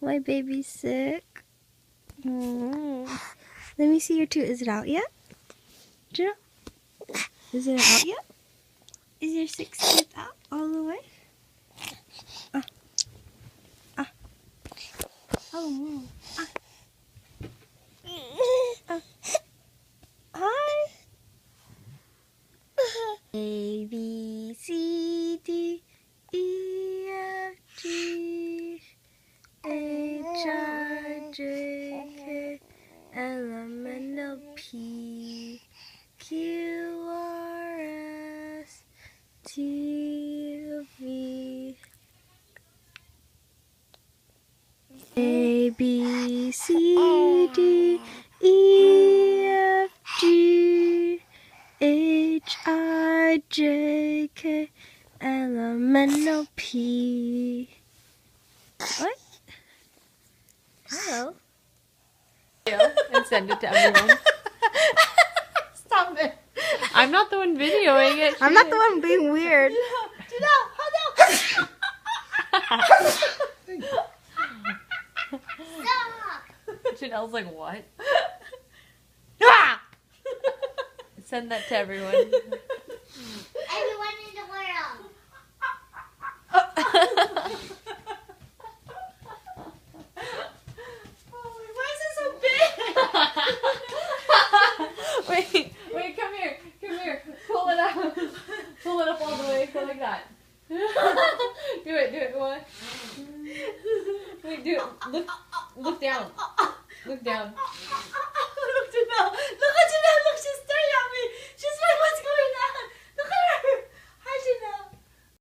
My baby's sick. Let me see your tooth. Is it out yet? Gino? Is it out yet? Is your sixth tooth out all the way? Oh, hi. A, B, C, D, E, F, G, H, I, J, K, L, M, N, O, P, Q, R, S, T, V. A, B, C, D, E, F, G, H, I, J, K, L, M, N, O, P. What? Hello. And send it to everyone. Stop it. I'm not the one videoing it. I'm not the one being weird. Janelle's like, what? Ah! Send that to everyone. Everyone in the world. Why is it so big? Wait, come here. Pull it up. Pull it up all the way, go like that. Do it, what? Wait, do it. Look down. Look down.